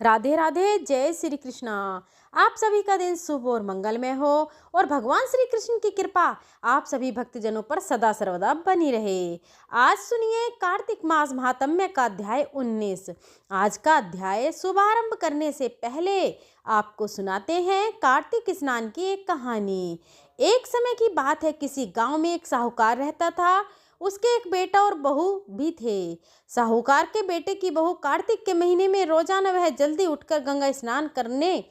राधे राधे, जय श्री कृष्णा। आप सभी का दिन शुभ और मंगलमय हो और भगवान श्री कृष्ण की कृपा आप सभी भक्तजनों पर सदा सर्वदा बनी रहे। आज सुनिए कार्तिक मास महात्म्य का अध्याय 19। आज का अध्याय शुभारंभ करने से पहले आपको सुनाते हैं कार्तिक स्नान की एक कहानी। एक समय की बात है, किसी गांव में एक साहूकार रहता था। उसके एक बेटा और बहू भी थे। साहूकार के बेटे की बहू कार्तिक के महीने में रोजाना वह जल्दी उठकर गंगा स्नान करने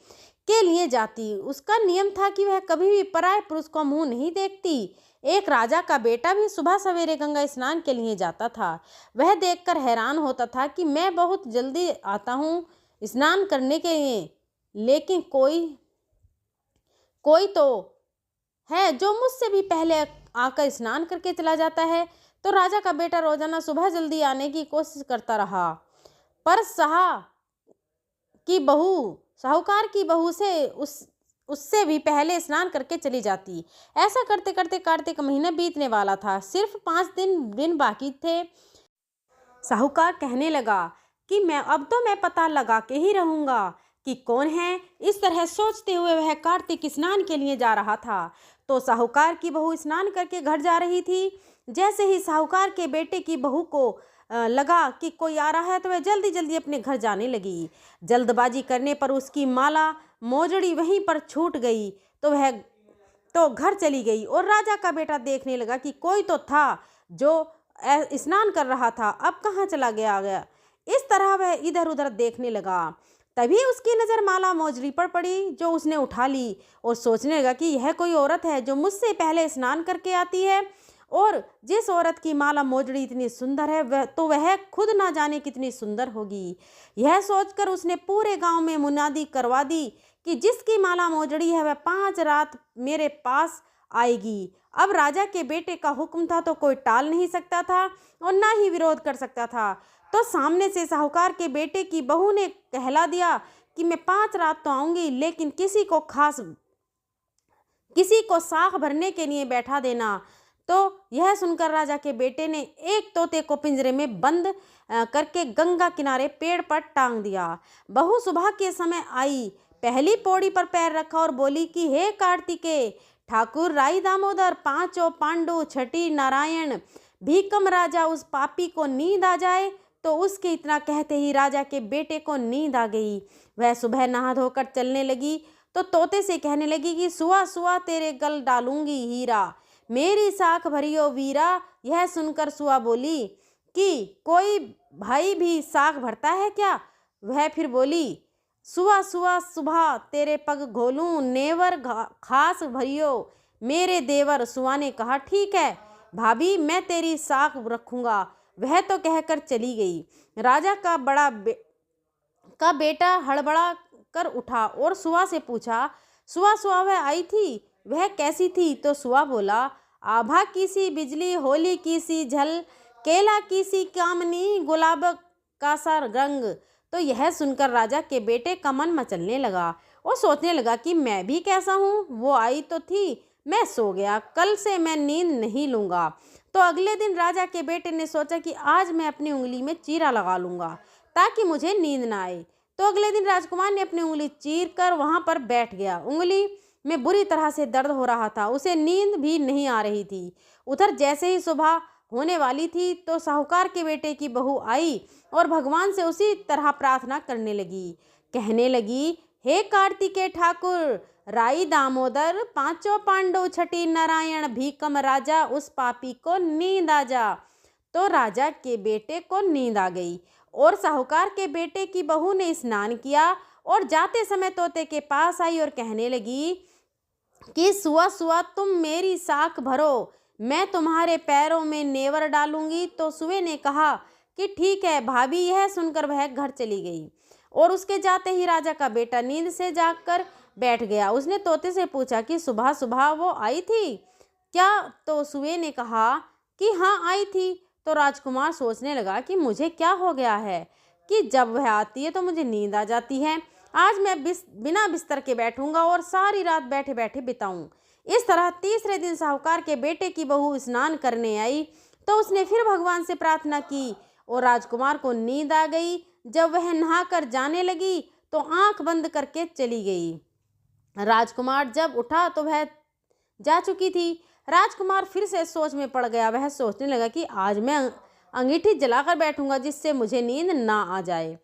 के लिए जाती। उसका नियम था कि वह कभी भी पराये पुरुष को मुंह नहीं देखती। एक राजा का बेटा भी सुबह सवेरे गंगा स्नान के लिए जाता था। वह देखकर हैरान होता था कि मैं बहुत जल्दी आता हूँ स्नान करने के लिए, लेकिन कोई कोई तो है जो मुझसे भी पहले आकर स्नान करके चला जाता है। तो राजा का बेटा रोजाना सुबह जल्दी आने की कोशिश करता रहा, पर साहूकार की बहू से उससे भी पहले स्नान करके चली जाती। ऐसा करते करते कार्तिक महीना बीतने वाला था। सिर्फ 5 दिन बाकी थे। साहूकार कहने लगा कि मैं पता लगा के ही रहूंगा कि कौन है। इस तरह सोचते हुए वह कार्तिक स्नान के लिए जा रहा था। तो साहूकार की बहू स्नान करके घर जा रही थी। जैसे ही साहूकार के बेटे की बहू को लगा कि कोई आ रहा है, तो वह जल्दी जल्दी अपने घर जाने लगी। जल्दबाजी करने पर उसकी माला मोजड़ी वहीं पर छूट गई। तो वह घर चली गई और राजा का बेटा देखने लगा कि कोई तो था जो स्नान कर रहा था, अब कहाँ चला गया। इस तरह वह इधर उधर देखने लगा। तभी उसकी नज़र माला मोजड़ी पर पड़ी, जो उसने उठा ली और सोचने लगा कि यह कोई औरत है जो मुझसे पहले स्नान करके आती है, और जिस औरत की माला मोजड़ी इतनी सुंदर है वह खुद ना जाने कितनी सुंदर होगी। यह सोचकर उसने पूरे गांव में मुनादी करवा दी कि जिसकी माला मोजड़ी है वह 5 रात मेरे पास आएगी। अब राजा के बेटे का हुक्म था तो कोई टाल नहीं सकता था और ना ही विरोध कर सकता था। तो सामने से साहूकार के बेटे की बहू ने कहला दिया कि मैं 5 रात तो आऊंगी, लेकिन किसी को साख भरने के लिए बैठा देना। तो यह सुनकर राजा के बेटे ने एक तोते को पिंजरे में बंद करके गंगा किनारे पेड़ पर टांग दिया। बहू सुबह के समय आई, पहली पौड़ी पर पैर रखा और बोली कि हे कार्तिकेय, ठाकुर राई दामोदर, पांचों पांडु, छठी नारायण, भीकम राजा, उस पापी को नींद आ जाए। तो उसके इतना कहते ही राजा के बेटे को नींद आ गई। वह सुबह नहा धोकर चलने लगी तो तोते से कहने लगी कि सुआ सुआ तेरे गल डालूंगी हीरा, मेरी साख भरियो वीरा। यह सुनकर सुआ बोली कि कोई भाई भी साख भरता है क्या। वह फिर बोली सुआ सुआ सुबह तेरे पग घोलूं, नेवर खास भरियो मेरे देवर। सुआ ने कहा ठीक है भाभी, मैं तेरी साख रखूंगा। वह तो कहकर चली गई। राजा का बेटा हड़बड़ा कर उठा और सुआ से पूछा, सुआ सुआ वह आई थी, वह कैसी थी। तो सुआ बोला, आभा की सी बिजली, होली की सी झल, केला की सी कामनी, गुलाब का सा रंग। तो यह सुनकर राजा के बेटे का मन मचलने लगा और सोचने लगा कि मैं भी कैसा हूँ। वो आई तो थी, मैं सो गया, कल से मैं नींद नहीं लूँगा। तो अगले दिन राजा के बेटे ने सोचा कि आज मैं अपनी उंगली में चीरा लगा लूँगा ताकि मुझे नींद ना आए। तो अगले दिन राजकुमार ने अपनी उंगली चीर कर वहाँ पर बैठ गया। उंगली में बुरी तरह से दर्द हो रहा था, उसे नींद भी नहीं आ रही थी। उधर जैसे ही सुबह होने वाली थी तो साहूकार के बेटे की बहू आई और भगवान से उसी तरह प्रार्थना करने लगी। कहने लगी, हे कार्तिकेय ठाकुर राई दामोदर, पांचों पांडव, छठी नारायण, भीकम राजा, उस पापी को नींद आ जा। तो राजा के बेटे को नींद आ गई और साहूकार के बेटे की बहू ने स्नान किया और जाते समय तोते के पास आई और कहने लगी कि सुआ सुआ तुम मेरी साख भरो, मैं तुम्हारे पैरों में नेवर डालूंगी। तो सुए ने कहा कि ठीक है भाभी। यह सुनकर वह घर चली गई और उसके जाते ही राजा का बेटा नींद से जागकर बैठ गया। उसने तोते से पूछा कि सुबह सुबह वो आई थी क्या। तो सुए ने कहा कि हाँ आई थी। तो राजकुमार सोचने लगा कि मुझे क्या हो गया है कि जब वह आती है तो मुझे नींद आ जाती है। आज मैं बिना बिस्तर के बैठूंगा और सारी रात बैठे बैठे बिताऊं। इस तरह तीसरे दिन साहूकार के बेटे की बहू स्नान करने आई तो उसने फिर भगवान से प्रार्थना की और राजकुमार को नींद आ गई। जब वह नहाकर जाने लगी तो आंख बंद करके चली गई। राजकुमार जब उठा तो वह जा चुकी थी। राजकुमार फिर से सोच में पड़ गया। वह सोचने लगा कि आज मैं अंगीठी जलाकर बैठूंगा जिससे मुझे नींद ना आ जाए।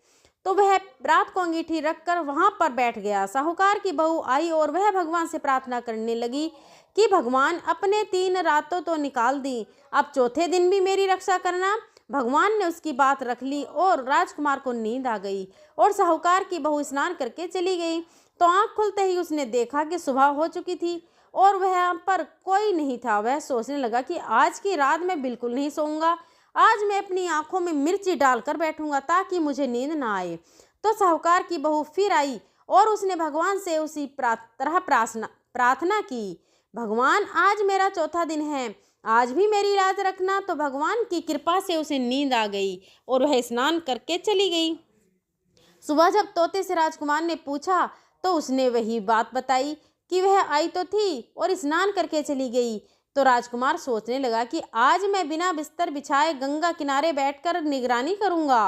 तो वह रात को अंगीठी रखकर वहां पर बैठ गया। साहूकार की बहू आई और वह भगवान से प्रार्थना करने लगी कि भगवान, अपने 3 रातों तो निकाल दी, अब चौथे दिन भी मेरी रक्षा करना। भगवान ने उसकी बात रख ली और राजकुमार को नींद आ गई और साहूकार की बहू स्नान करके चली गई। तो आंख खुलते ही उसने देखा कि सुबह हो चुकी थी और वह पर कोई नहीं था। वह सोचने लगा कि आज की रात मैं बिल्कुल नहीं सोऊंगा। आज मैं अपनी आंखों में मिर्ची डालकर बैठूंगा ताकि मुझे नींद ना आए। तो साहूकार की बहू फिर आई और उसने भगवान से उसी तरह प्रार्थना की, भगवान, आज मेरा चौथा दिन है, आज भी मेरी लाज रखना। तो भगवान की कृपा से उसे नींद आ गई और वह स्नान करके चली गई। सुबह जब तोते से राजकुमार ने पूछा तो उसने वही बात बताई कि वह आई तो थी और स्नान करके चली गई। तो राजकुमार सोचने लगा कि आज मैं बिना बिस्तर बिछाए गंगा किनारे बैठकर निगरानी करूंगा।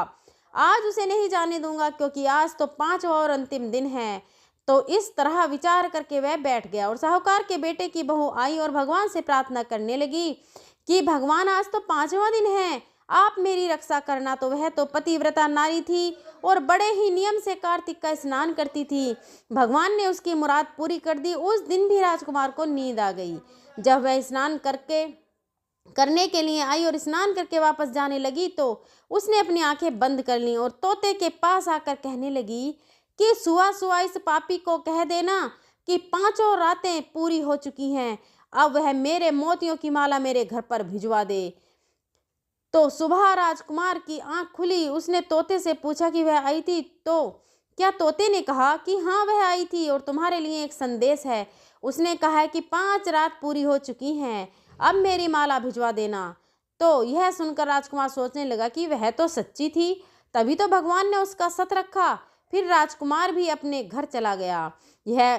आज उसे नहीं जाने दूंगा क्योंकि आज तो 5वां और अंतिम दिन है। तो इस तरह विचार करके वह बैठ गया और साहूकार के बेटे की बहू आई और भगवान से प्रार्थना करने लगी कि भगवान, आज तो 5वां दिन है, आप मेरी रक्षा करना। तो वह तो पतिव्रता नारी थी और बड़े ही नियम से कार्तिक का स्नान करती थी। भगवान ने उसकी मुराद पूरी कर दी। उस दिन भी राजकुमार को नींद आ गई। जब वह स्नान करने के लिए आई और स्नान करके वापस जाने लगी तो उसने अपनी आंखें बंद कर लीं और तोते के पास आकर कहने लगी कि सुआ सुआ इस पापी को कह देना कि 5 रातें पूरी हो चुकी हैं, अब वह मेरे मोतियों की माला मेरे घर पर भिजवा दे। तो सुबह राजकुमार की आंख खुली। उसने तोते से पूछा कि वह आई थी। तो क्या तोते ने कहा कि हाँ, वह आई थी और तुम्हारे लिए एक संदेश है। उसने कहा है कि 5 रात पूरी हो चुकी हैं, अब मेरी माला भिजवा देना। तो यह सुनकर राजकुमार सोचने लगा कि वह तो सच्ची थी, तभी तो भगवान ने उसका सत रखा। फिर राजकुमार भी अपने घर चला गया। यह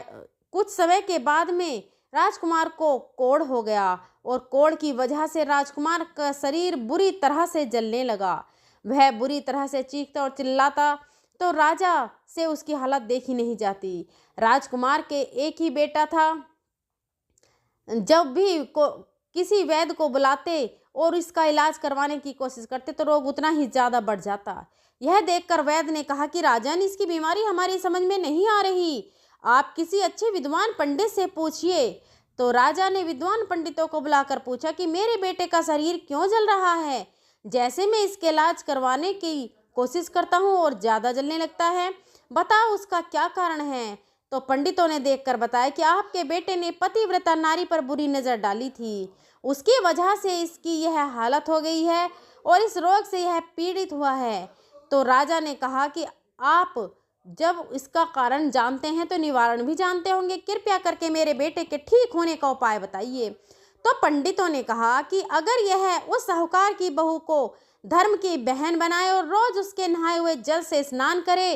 कुछ समय के बाद में राजकुमार को कोढ़ हो गया और कोढ़ की वजह से राजकुमार का शरीर बुरी तरह से जलने लगा। वह बुरी तरह से चीखता और चिल्लाता तो राजा से उसकी हालत देखी नहीं जाती। राजकुमार के एक ही बेटा था। जब भी किसी वैद्य को बुलाते और इसका इलाज करवाने की कोशिश करते तो रोग उतना ही ज़्यादा बढ़ जाता। यह देखकर वैद्य ने कहा कि राजन, इसकी बीमारी हमारी समझ में नहीं आ रही, आप किसी अच्छे विद्वान पंडित से पूछिए। तो राजा ने विद्वान पंडितों को बुलाकर पूछा कि मेरे बेटे का शरीर क्यों जल रहा है, जैसे मैं इसके इलाज करवाने की कोशिश करता हूँ और ज़्यादा जलने लगता है, बताओ उसका क्या कारण है। तो पंडितों ने देखकर बताया कि आपके बेटे ने पतिव्रता नारी पर बुरी नज़र डाली थी, उसकी वजह से इसकी यह हालत हो गई है और इस रोग से यह पीड़ित हुआ है। तो राजा ने कहा कि आप जब इसका कारण जानते हैं तो निवारण भी जानते होंगे, कृपया करके मेरे बेटे के ठीक होने का उपाय बताइए। तो पंडितों ने कहा कि अगर यह उस साहूकार की बहू को धर्म की बहन बनाए और रोज उसके नहाए हुए जल से स्नान करे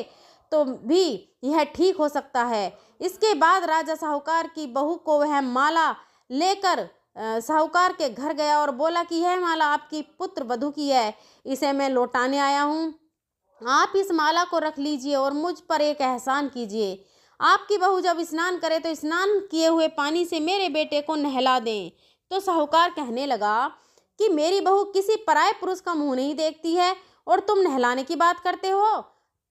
तो भी यह ठीक हो सकता है। इसके बाद राजा साहूकार की बहू को वह माला लेकर साहूकार के घर गया और बोला कि यह माला आपकी पुत्र वधू की है, इसे मैं लौटाने आया हूँ, आप इस माला को रख लीजिए और मुझ पर एक एहसान कीजिए। आपकी बहू जब स्नान करे तो स्नान किए हुए पानी से मेरे बेटे को नहला दें। तो साहूकार कहने लगा कि मेरी बहू किसी पराये पुरुष का मुंह नहीं देखती है और तुम नहलाने की बात करते हो।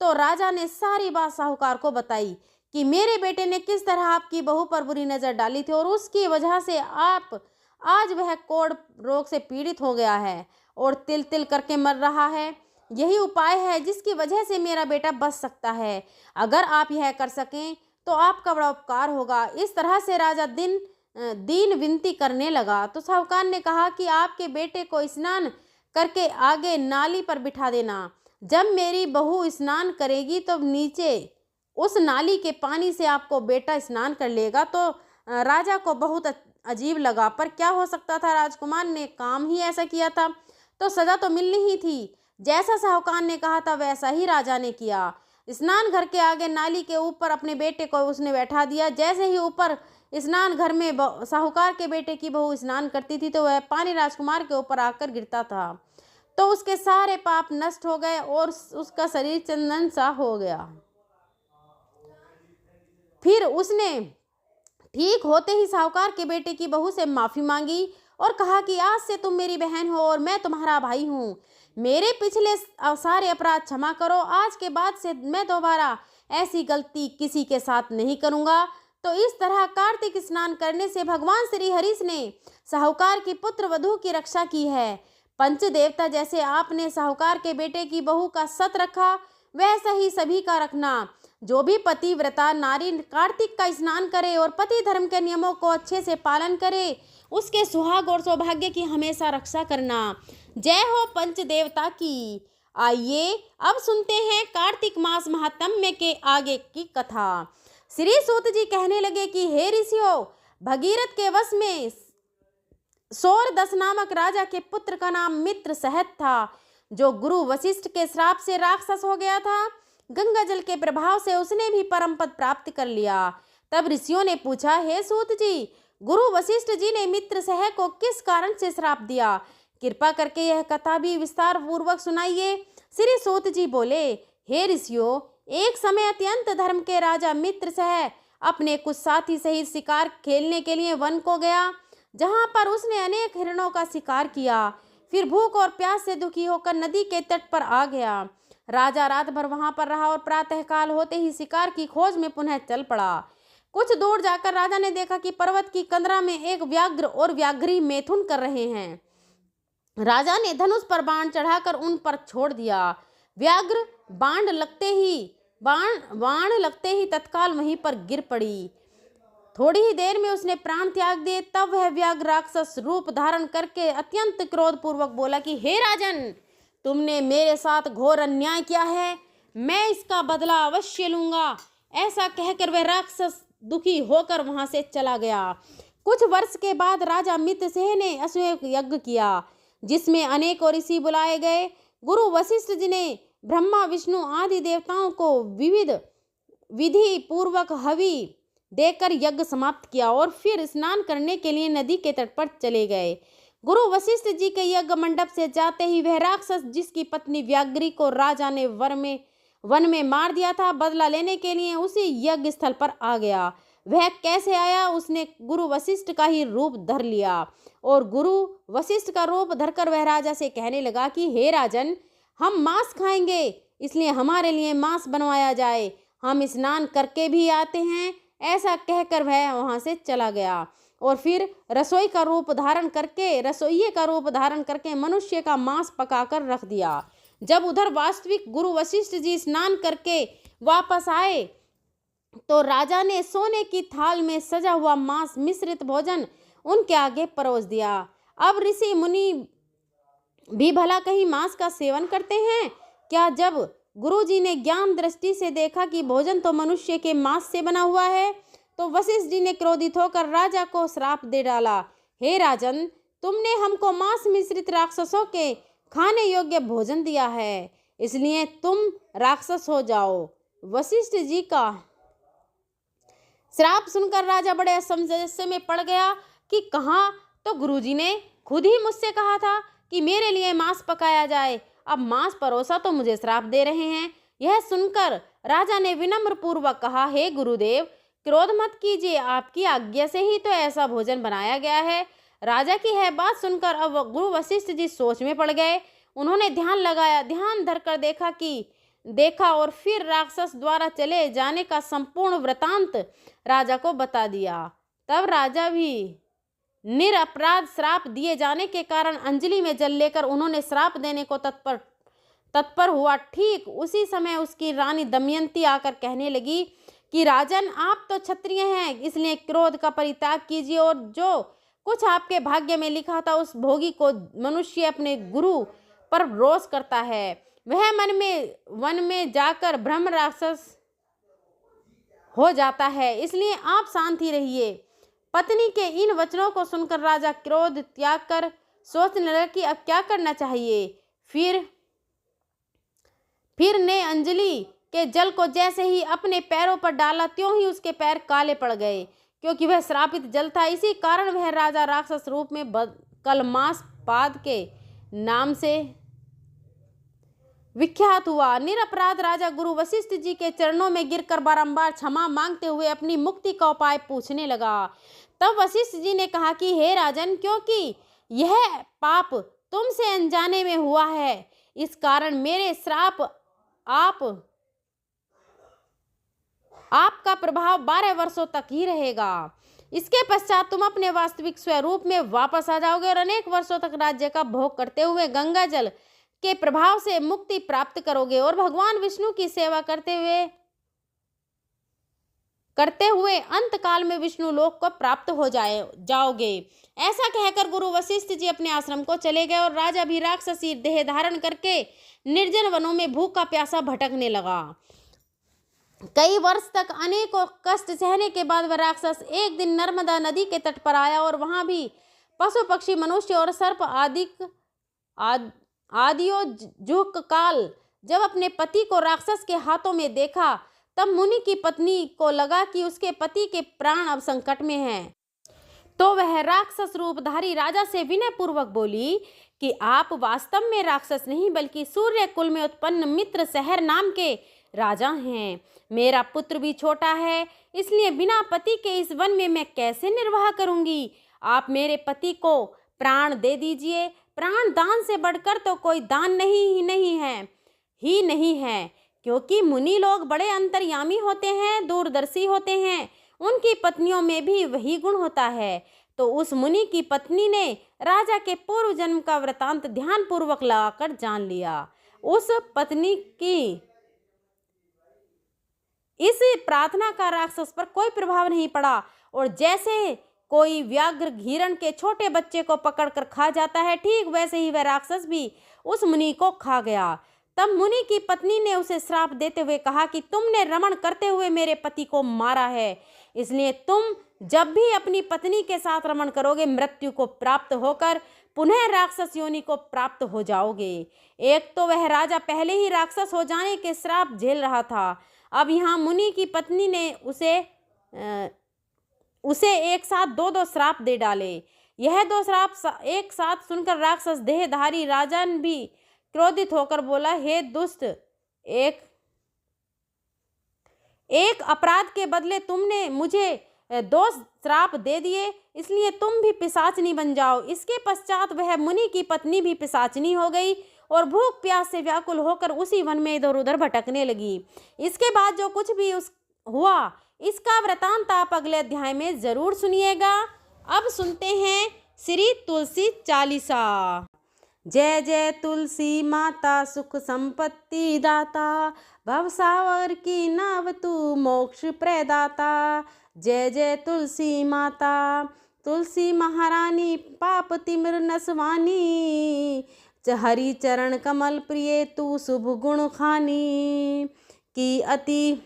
तो राजा ने सारी बात साहूकार को बताई कि मेरे बेटे ने किस तरह आपकी बहू पर बुरी नज़र डाली थी और उसकी वजह से आप आज वह कोढ़ रोग से पीड़ित हो गया है और तिल तिल करके मर रहा है। यही उपाय है जिसकी वजह से मेरा बेटा बच सकता है। अगर आप यह कर सकें तो आपका बड़ा उपकार होगा। इस तरह से राजा दीन विनती करने लगा। तो साहूकार ने कहा कि आपके बेटे को स्नान करके आगे नाली पर बिठा देना। जब मेरी बहू स्नान करेगी तो नीचे उस नाली के पानी से आपको बेटा स्नान कर लेगा। तो राजा को बहुत अजीब लगा, पर क्या हो सकता था, राजकुमार ने काम ही ऐसा किया था तो सजा तो मिलनी ही थी। जैसा साहूकार ने कहा था वैसा ही राजा ने किया। स्नान घर के आगे नाली के ऊपर अपने बेटे को उसने बैठा दिया। जैसे ही ऊपर स्नान घर में साहूकार के बेटे की बहू स्नान करती थी तो वह पानी राजकुमार के ऊपर आकर गिरता था तो उसके सारे पाप नष्ट हो गए और उसका शरीर चंदन सा हो गया। फिर उसने ठीक होते ही साहूकार के बेटे की बहू से माफी मांगी और कहा कि आज से तुम मेरी बहन हो और मैं तुम्हारा भाई हूँ। मेरे पिछले सारे अपराध क्षमा करो। आज के बाद से मैं दोबारा ऐसी गलती किसी के साथ नहीं करूँगा। तो इस तरह कार्तिक स्नान करने से भगवान श्री हरीश ने साहूकार की पुत्र वधू की रक्षा की है। पंच देवता जैसे आपने साहूकार के बेटे की बहू का सत रखा, वैसा ही सभी का रखना। जो भी पतिव्रता नारी कार्तिक का स्नान करे और पति धर्म के नियमों को अच्छे से पालन करे, उसके सुहाग और सौभाग्य की हमेशा रक्षा करना। जय हो पंच देवता की। आइए अब सुनते हैं कार्तिक मास महात्म्य के आगे की कथा। श्री सूत जी कहने लगे कि हे ऋषियों, भगीरथ के वश में सौरदस नामक राजा के पुत्र का नाम मित्र सहत था, जो गुरु वशिष्ठ के श्राप से राक्षस हो गया था। गंगा जल के प्रभाव से उसने भी परम पद प्राप्त कर लिया। तब ऋषियों ने पूछा, हे सूत जी, गुरु वशिष्ठ जी ने मित्र सह को किस कारण से श्राप दिया? कृपा करके यह कथा भी विस्तार पूर्वक सुनाइए। श्री सूत जी बोले, हे ऋषियों, एक समय अत्यंत धर्म के राजा मित्र सह अपने कुछ साथी सहित शिकार खेलने के लिए वन को गया, जहां पर उसने अनेक हिरणों का शिकार किया। फिर भूख और प्यास से दुखी होकर नदी के तट पर आ गया। राजा रात भर वहां पर रहा और प्रातःकाल होते ही शिकार की खोज में पुनः चल पड़ा। कुछ दूर जाकर राजा ने देखा कि पर्वत की कंदरा में एक व्याघ्र और व्याघ्री मैथुन कर रहे हैं। राजा ने धनुष पर बाण चढ़ाकर उन पर छोड़ दिया। व्याघ्र बाण लगते ही तत्काल वहीं पर गिर पड़ी। थोड़ी ही देर में उसने प्राण त्याग दिए। तब वह व्याघ्र राक्षस रूप धारण करके अत्यंत क्रोधपूर्वक बोला कि हे राजन, तुमने मेरे साथ घोर अन्याय किया है, मैं इसका बदला अवश्य लूंगा। ऐसा कहकर वह राक्षस दुखी होकर वहां से चला गया। कुछ वर्ष के बाद राजा मित्रसेन ने अश्वमेध यज्ञ किया, जिसमें अनेकों ऋषि बुलाए गए। गुरु वशिष्ठ जी ने ब्रह्मा विष्णु आदि देवताओं को विविध विधि पूर्वक हवि देकर यज्ञ समाप्त किया और फिर स्नान करने के लिए नदी के तट पर चले गए। गुरु वशिष्ठ जी के यज्ञ मंडप से जाते ही वह राक्षस, जिसकी पत्नी व्याघ्री को राजा ने वन में मार दिया था, बदला लेने के लिए उसी यज्ञ स्थल पर आ गया। वह कैसे आया? उसने गुरु वशिष्ठ का ही रूप धर लिया और गुरु वशिष्ठ का रूप धरकर वह राजा से कहने लगा कि हे राजन, हम मांस खाएंगे, इसलिए हमारे लिए मांस बनवाया जाए। हम स्नान करके भी आते हैं। ऐसा कहकर वह वहां से चला गया और फिर रसोइये का रूप धारण करके मनुष्य का मांस पकाकर रख दिया। जब उधर वास्तविक गुरु वशिष्ठ जी स्नान करके वापस आए तो राजा ने सोने की थाल में सजा हुआ मांस मिश्रित भोजन उनके आगे परोस दिया। अब ऋषि मुनि भी भला कहीं मांस का सेवन करते हैं क्या? जब गुरुजी ने ज्ञान दृष्टि से देखा कि भोजन तो मनुष्य के मांस से बना हुआ है, तो वशिष्ठ जी ने क्रोधित होकर राजा को श्राप दे डाला। हे राजन, तुमने हमको मांस मिश्रित राक्षसों के खाने योग्य भोजन दिया है, इसलिए तुम राक्षस हो जाओ। वशिष्ठ जी का श्राप सुनकर राजा बड़े असमंजस में पड़ गया कि कहाँ तो गुरुजी ने खुद ही मुझसे कहा था कि मेरे लिए मांस पकाया जाए, अब मांस परोसा तो मुझे श्राप दे रहे हैं। यह सुनकर राजा ने विनम्र पूर्वक कहा, हे गुरुदेव, क्रोध मत कीजिए, आपकी आज्ञा से ही तो ऐसा भोजन बनाया गया है। राजा की यह बात सुनकर अब गुरु वशिष्ठ जी सोच में पड़ गए। उन्होंने ध्यान धरकर देखा और फिर राक्षस द्वारा चले जाने का संपूर्ण वृतांत राजा को बता दिया। तब राजा भी निरपराध श्राप दिए जाने के कारण अंजलि में जल लेकर उन्होंने श्राप देने को तत्पर हुआ। ठीक उसी समय उसकी रानी दमयंती आकर कहने लगी कि राजन, आप तो क्षत्रिय हैं, इसलिए क्रोध का परित्याग कीजिए और जो कुछ आपके भाग्य में लिखा था उस भोगी को मनुष्य अपने गुरु पर रोष करता है, वह वन में जाकर ब्रह्म राक्षस हो जाता है, इसलिए आप शांत ही रहिए। पत्नी के इन वचनों को सुनकर राजा क्रोध त्याग कर सोचने लगा कि अब क्या करना चाहिए। फिर ने अंजलि के जल को जैसे ही अपने पैरों पर डाला, त्यों ही उसके पैर काले पड़ गए, क्योंकि वह श्रापित जल था। इसी कारण वह राजा राक्षस रूप में कलमास पाद के नाम से विख्यात हुआ। निरपराध राजा गुरु वशिष्ठ जी के चरणों में गिरकर बारंबार क्षमा मांगते हुए अपनी मुक्ति का उपाय पूछने लगा। तब वशिष्ठ जी ने कहा कि हे राजन, क्योंकि यह पाप तुमसे अनजाने में हुआ है, इस कारण मेरे श्राप आपका प्रभाव 12 वर्षों तक ही रहेगा। इसके पश्चात तुम अपने वास्तविक स्वरूप में वापस आ जाओगे और अनेक वर्षों तक राज्य का भोग करते हुए गंगा जल के प्रभाव से मुक्ति प्राप्त करोगे और भगवान विष्णु की सेवा करते हुए अंत काल में विष्णु लोक को प्राप्त हो जाओगे। ऐसा कहकर गुरु वशिष्ठ जी अपने आश्रम को चले गए और राजा भी राक्षसी देह धारण करके निर्जन वनों में भूखा प्यासा भटकने लगा। कई वर्ष तक अनेकों कष्ट सहने के बाद वह राक्षस एक दिन नर्मदा नदी के तट पर आया और वहां भी पशु पक्षी मनुष्य और सर्प आदियों जुक काल जब अपने पति को राक्षस के हाथों में देखा, तब मुनि की पत्नी को लगा कि उसके पति के प्राण अब संकट में हैं। तो वह राक्षस रूपधारी राजा से विनय पूर्वक बोली कि आप वास्तव में राक्षस नहीं बल्कि सूर्य कुल में उत्पन्न मित्र सहर नाम के राजा हैं। मेरा पुत्र भी छोटा है, इसलिए बिना पति के इस वन में मैं कैसे निर्वाह करूंगी। आप मेरे पति को प्राण दे दीजिए। प्राण दान से बढ़कर तो कोई दान नहीं है, क्योंकि मुनि लोग बड़े अंतर्यामी होते हैं, दूरदर्शी होते हैं। उनकी पत्नियों में भी वही गुण होता है। तो उस मुनि की पत्नी ने राजा के पूर्व जन्म का वृतांत ध्यान पूर्वक लगाकर जान लिया। उस पत्नी की इस प्रार्थना का राक्षस पर कोई प्रभाव नहीं पड़ा और जैसे कोई व्याघ्र हिरण के छोटे बच्चे को पकड़कर खा जाता है, ठीक वैसे ही वह राक्षस भी उस मुनि को खा गया। तब मुनि की पत्नी ने उसे श्राप देते हुए कहा कि तुमने रमण करते हुए मेरे पति को मारा है, इसलिए तुम जब भी अपनी पत्नी के साथ रमण करोगे मृत्यु को प्राप्त होकर पुनः राक्षस योनि को प्राप्त हो जाओगे। एक तो वह राजा पहले ही राक्षस हो जाने के श्राप झेल रहा था, अब यहाँ मुनि की पत्नी ने उसे एक साथ दो श्राप दे डाले। यह 2 श्राप एक साथ सुनकर राक्षस देहधारी राजन भी क्रोधित होकर बोला, हे दुष्ट, एक अपराध के बदले तुमने मुझे 2 श्राप दे दिए, इसलिए तुम भी पिशाचनी बन जाओ। इसके पश्चात वह मुनि की पत्नी भी पिशाचनी हो गई और भूख प्यास से व्याकुल होकर उसी वन में इधर उधर भटकने लगी। इसके बाद जो कुछ भी हुआ, इसका वृतांत आप अगले अध्याय में जरूर सुनिएगा। अब सुनते हैं श्री तुलसी चालीसा। जय जय तुलसी माता, सुख संपत्ति दाता, भवसागर की नाव तू मोक्ष प्रदाता। जय जय तुलसी माता, तुलसी महारानी, पाप तिमिर नसवानी, हरि चरण कमल प्रिय तू शुभ गुण खानी। की अति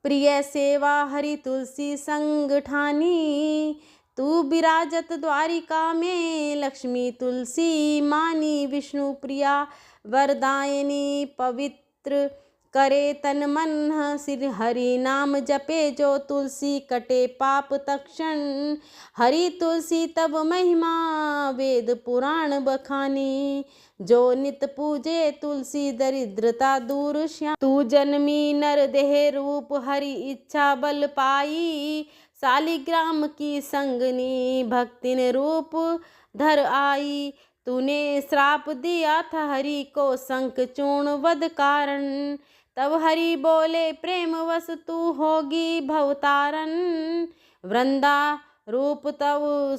प्रिय सेवा हरि तुलसी संग ठानी, तू विराजत द्वारिका में लक्ष्मी तुलसी मानी। विष्णु प्रिया वरदायिनी, पवित्र करे तन मन, सिर हरि नाम जपे जो तुलसी कटे पाप तक्षण। हरि तुलसी तब महिमा वेद पुराण बखानी, जो नित पूजे तुलसी दरिद्रता दूर श्याम। तू जन्मी नर देह रूप हरि इच्छा बल पाई, शालिग्राम की संगनी भक्तिन रूप धर आई। तूने श्राप दिया था हरि को शंख चूर्ण वध कारण, तब हरि बोले प्रेम वश तू होगी भवतारण। वृंदा रूप तब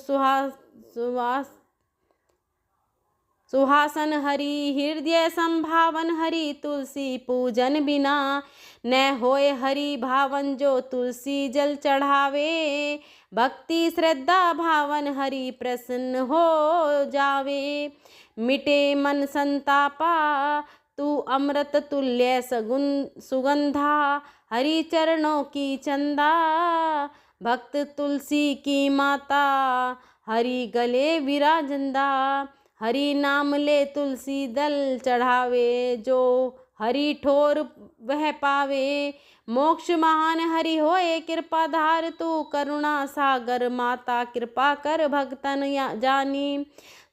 सुहासन हरि, हृदय संभावन हरि तुलसी पूजन बिना। न होए हरि भावन जो तुलसी जल चढ़ावे, भक्ति श्रद्धा भावन हरि प्रसन्न हो जावे। मिटे मन संतापा तू अमृत तुल्य सुगंधा, हरि चरणों की चंदा। भक्त तुलसी की माता हरि गले विराजंदा, हरि नाम ले तुलसी दल चढ़ावे। जो हरि ठोर वह पावे, मोक्ष महान हरि होए कृपा धार तू करुणा सागर माता कृपा कर भक्तन जानी।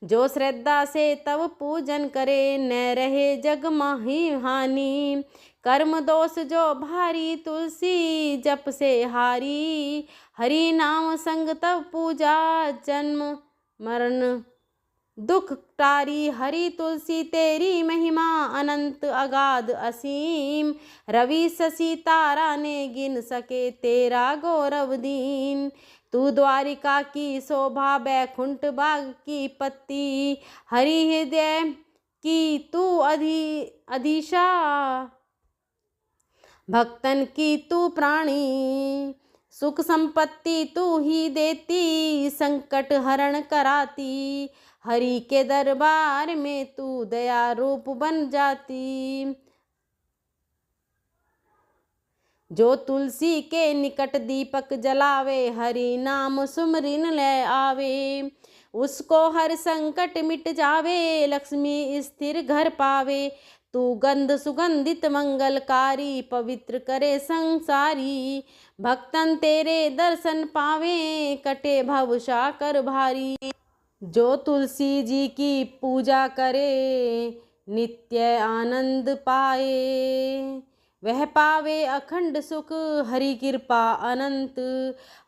जो श्रद्धा से तब पूजन करे न रहे जग माही हानि। कर्म दोष जो भारी तुलसी जप से हारी। हरि नाम संग तब पूजा जन्म मरण दुख टारी। हरि तुलसी तेरी महिमा अनंत अगाध असीम। रवि शशि तारा ने गिन सके तेरा गौरव दीन। तू द्वारिका की शोभा बैकुंठ बाग की पत्ती। हरि हृदय की तू अधिशा भक्तन की तू प्राणी। सुख संपत्ति तू ही देती संकट हरण कराती। हरि के दरबार में तू दया रूप बन जाती। जो तुलसी के निकट दीपक जलावे हरि नाम सुमरिन ले आवे। उसको हर संकट मिट जावे लक्ष्मी स्थिर घर पावे। तू गंध सुगंधित मंगलकारी पवित्र करे संसारी। भक्तन तेरे दर्शन पावे कटे भव साकर भारी। जो तुलसी जी की पूजा करे नित्य आनंद पाए। वह पावे अखंड सुख हरि कृपा अनंत।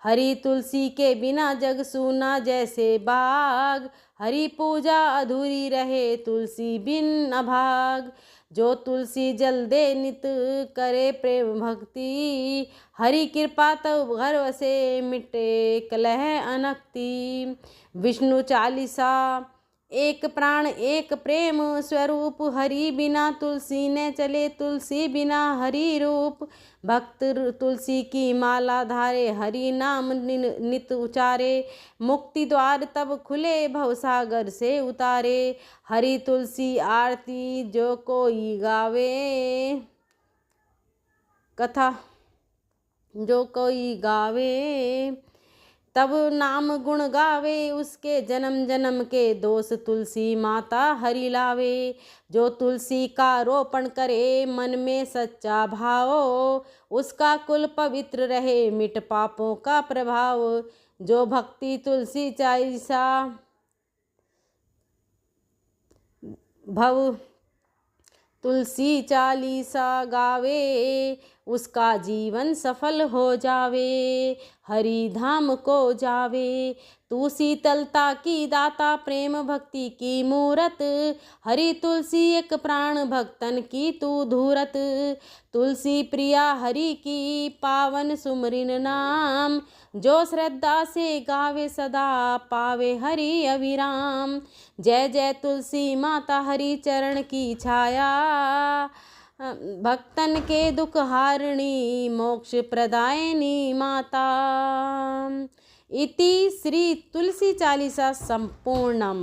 हरि तुलसी के बिना जग सूना जैसे बाग। हरि पूजा अधूरी रहे तुलसी बिन अभाग। जो तुलसी जल दे नित करे प्रेम भक्ति। हरि कृपा तब घर वसे मिटे कलह अनक्ति। विष्णु चालीसा एक प्राण एक प्रेम स्वरूप। हरि बिना तुलसी ने चले तुलसी बिना हरि रूप। भक्त तुलसी की माला धारे हरि नाम नित उचारे। मुक्ति द्वार तब खुले भवसागर से उतारे। हरि तुलसी आरती जो कोई गावे कथा जो कोई गावे। तब नाम गुण गावे उसके जन्म जन्म के दोष तुलसी माता हरि लावे। जो तुलसी का रोपण करे मन में सच्चा भाव। उसका कुल पवित्र रहे मिट पापों का प्रभाव। जो भक्ति तुलसी चालीसा भव तुलसी चालीसा गावे उसका जीवन सफल हो जावे। हरि धाम को जावे। तू शीतलता की दाता प्रेम भक्ति की मूरत। हरि तुलसी एक प्राण भक्तन की तू धूरत। तुलसी प्रिया हरि की पावन सुमरिन नाम। जो श्रद्धा से गावे सदा पावे हरि अविराम। जय जय तुलसी माता हरि चरण की छाया। भक्तन के दुख हारिणी मोक्ष प्रदायिनी माता। इति श्री तुलसी चालीसा संपूर्णम।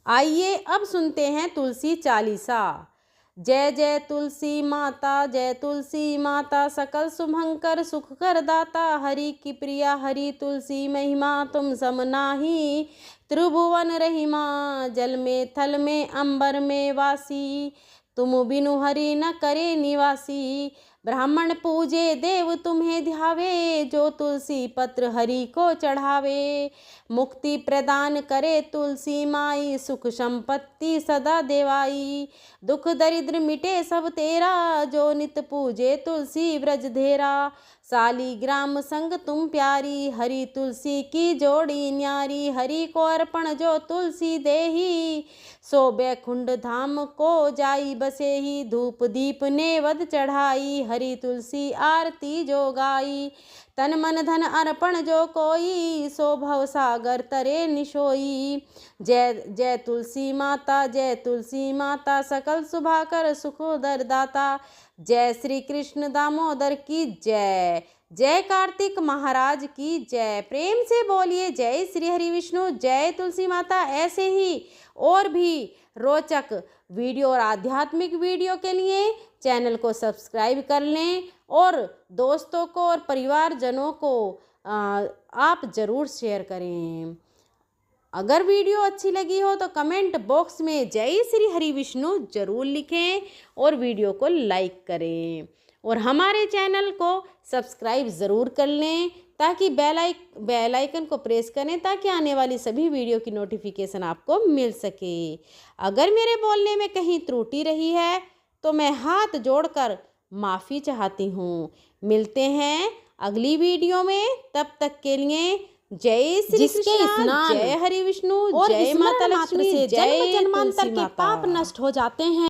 आइए अब सुनते हैं तुलसी चालीसा। जय जय तुलसी माता सकल शुभंकर सुख कर दाता। हरि की प्रिया हरि तुलसी महिमा तुम सम नाही। त्रिभुवन रहिमा जल में थल में अंबर में वासी। तुम बिनु हरि न करे निवासी। ब्राह्मण पूजे देव तुम्हें ध्यावे। जो तुलसी पत्र हरि को चढ़ावे। मुक्ति प्रदान करे तुलसी माई सुख संपत्ति सदा देवाई। दुख दरिद्र मिटे सब तेरा जो नित पूजे तुलसी व्रज धेरा। सालीग्राम संग तुम प्यारी हरि तुलसी की जोड़ी न्यारी। हरि को अर्पण जो तुलसी देही सो बैकुंठ धाम को जाई बसे ही। धूप दीप नेवद चढ़ाई हरि तुलसी आरती जो गाई। तन मन धन अर्पण जो कोई सो भव सागर तरे निशोई। जय जय तुलसी माता सकल शुभाकर सुखोदर दाता। जय श्री कृष्ण दामोदर की जय। जय कार्तिक महाराज की जय। प्रेम से बोलिए जय श्री हरि विष्णु जय तुलसी माता। ऐसे ही और भी रोचक वीडियो और आध्यात्मिक वीडियो के लिए चैनल को सब्सक्राइब कर लें और दोस्तों को और परिवारजनों को आप ज़रूर शेयर करें। अगर वीडियो अच्छी लगी हो तो कमेंट बॉक्स में जय श्री हरि विष्णु ज़रूर लिखें और वीडियो को लाइक करें। और हमारे चैनल को सब्सक्राइब ज़रूर कर लें ताकि बेल आइकन को प्रेस करें ताकि आने वाली सभी वीडियो की नोटिफिकेशन आपको मिल सके। अगर मेरे बोलने में कहीं त्रुटि रही है तो मैं हाथ जोड़कर माफ़ी चाहती हूँ। मिलते हैं अगली वीडियो में, तब तक के लिए जय श्री कृष्ण, जय हरि विष्णु, जय माता लक्ष्मी, जय जन्मांतर के पाप नष्ट हो जाते हैं।